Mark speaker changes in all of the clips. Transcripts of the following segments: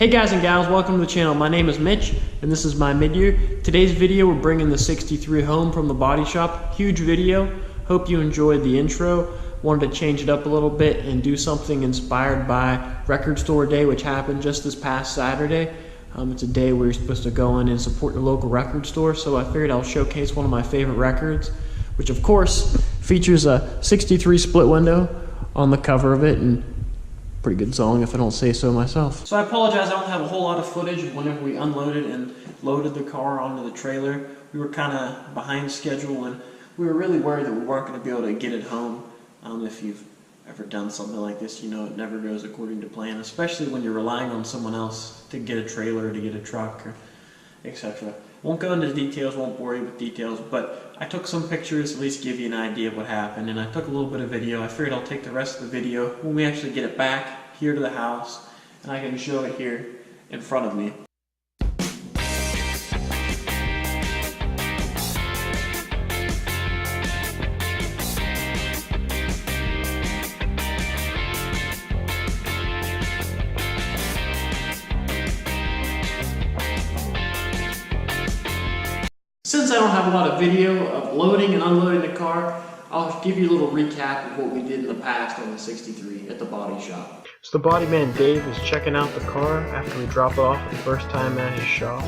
Speaker 1: Hey guys and gals, welcome to the channel. My name is Mitch and this is my mid-year. Today's video, we're bringing the 63 home from the body shop. Huge video. Hope you enjoyed the intro. Wanted to change it up a little bit and do something inspired by Record Store Day, which happened just this past Saturday. It's a day where you're supposed to go in and support your local record store, so I figured I'll showcase one of my favorite records, which of course features a 63 split window on the cover of it, and pretty good song if I don't say so myself. So I apologize, I don't have a whole lot of footage of whenever we unloaded and loaded the car onto the trailer. We were kind of behind schedule and we were really worried that we weren't going to be able to get it home. If you've ever done something like this, you know it never goes according to plan, especially when you're relying on someone else to get a trailer, to get a truck, or etc. Won't go into details, won't bore you with details, but I took some pictures, at least give you an idea of what happened, and I took a little bit of video. I figured I'll take the rest of the video when we actually get it back here to the house, and I can show it here in front of me. Since I don't have a lot of video of loading and unloading the car, I'll give you a little recap of what we did in the past on the 63 at the body shop. So the body man Dave is checking out the car after we drop it off for the first time at his shop.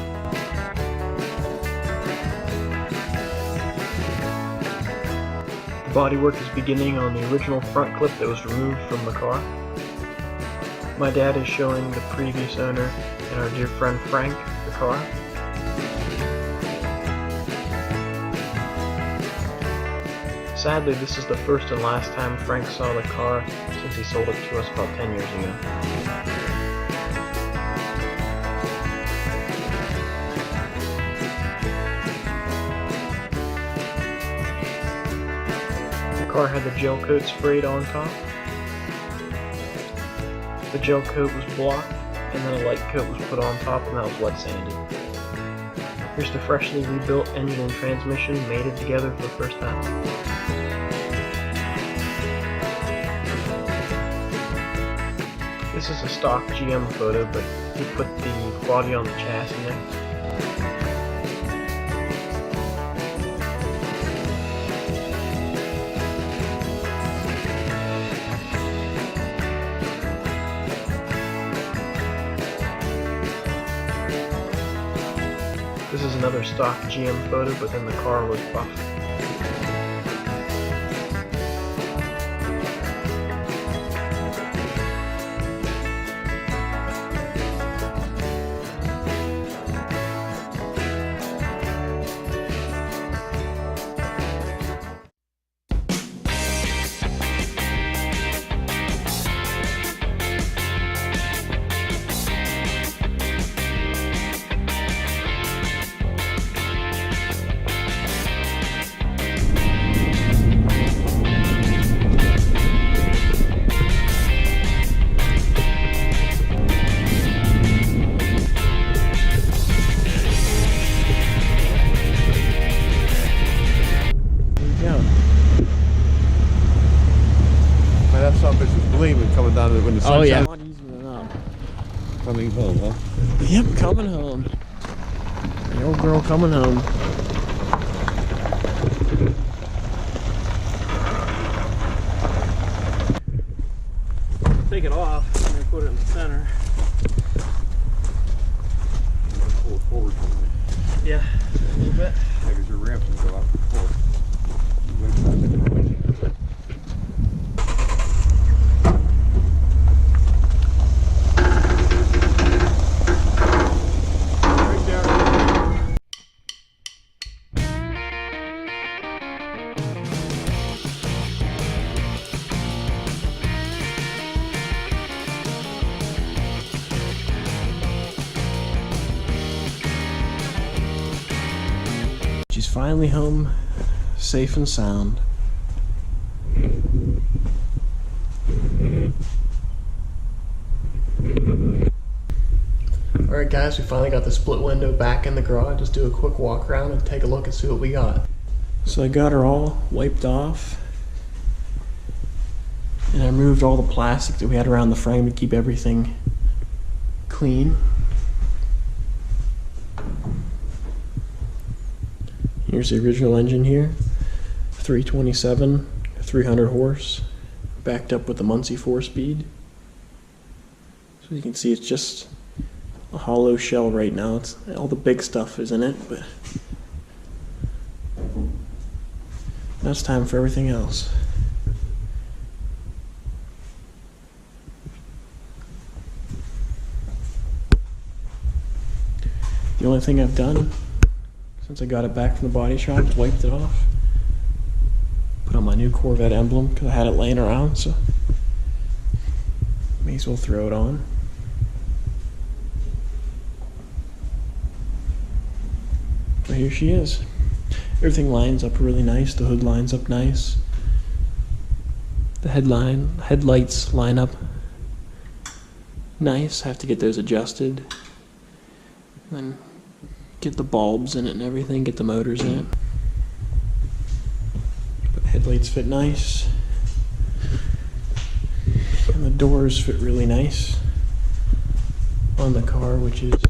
Speaker 1: The bodywork is beginning on the original front clip that was removed from the car. My dad is showing the previous owner and our dear friend Frank the car. Sadly, this is the first and last time Frank saw the car since he sold it to us about 10 years ago. The car had the gel coat sprayed on top. The gel coat was blocked, and then a light coat was put on top, and that was wet sanded. Here's the freshly rebuilt engine and transmission mated together for the first time. This is a stock GM photo, but he put the body on the chassis next. This is another stock GM photo, but then the car was buff.
Speaker 2: Coming down when the sun
Speaker 1: Oh yeah.
Speaker 2: Coming home, huh?
Speaker 1: Yep, coming home. The old girl coming home. Take it off. I'm gonna put it in the center.
Speaker 2: I'm gonna pull it forward for me.
Speaker 1: Yeah, a little bit.
Speaker 2: Yeah, because your ramps will go out before.
Speaker 1: She's finally home, safe and sound. Alright guys, we finally got the split window back in the garage. Let's do a quick walk around and take a look and see what we got. So I got her all wiped off. And I removed all the plastic that we had around the frame to keep everything clean. Here's the original engine here, 327, 300 horse, backed up with the Muncie 4-speed. So you can see it's just a hollow shell right now. It's all the big stuff is in it, but now it's time for everything else. The only thing I've done since I got it back from the body shop is wiped it off. Put on my new Corvette emblem because I had it laying around, so may as well throw it on. So here she is. Everything lines up really nice. The hood lines up nice. The headlights line up nice. I have to get those adjusted. Then get the bulbs in it and everything, get the motors in it. But headlights fit nice. And the doors fit really nice on the car, which is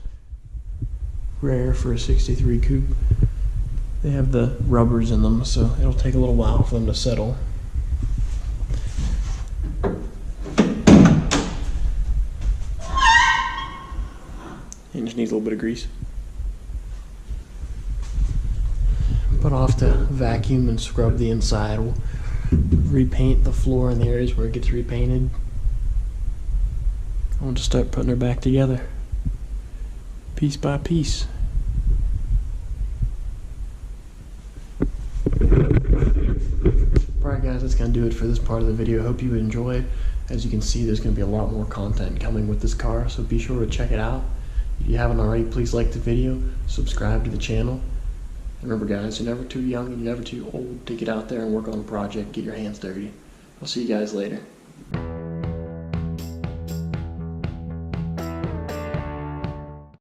Speaker 1: rare for a 63 coupe. They have the rubbers in them, so it'll take a little while for them to settle. And just needs a little bit of grease. But I'll have to vacuum and scrub the inside. We'll repaint the floor in the areas where it gets repainted. I'll just start putting her back together, piece by piece. Alright guys, that's going to do it for this part of the video. I hope you enjoyed. As you can see, there's going to be a lot more content coming with this car, so be sure to check it out. If you haven't already, please like the video, subscribe to the channel. And remember guys, you're never too young and you're never too old to get out there and work on a project, get your hands dirty. I'll see you guys later.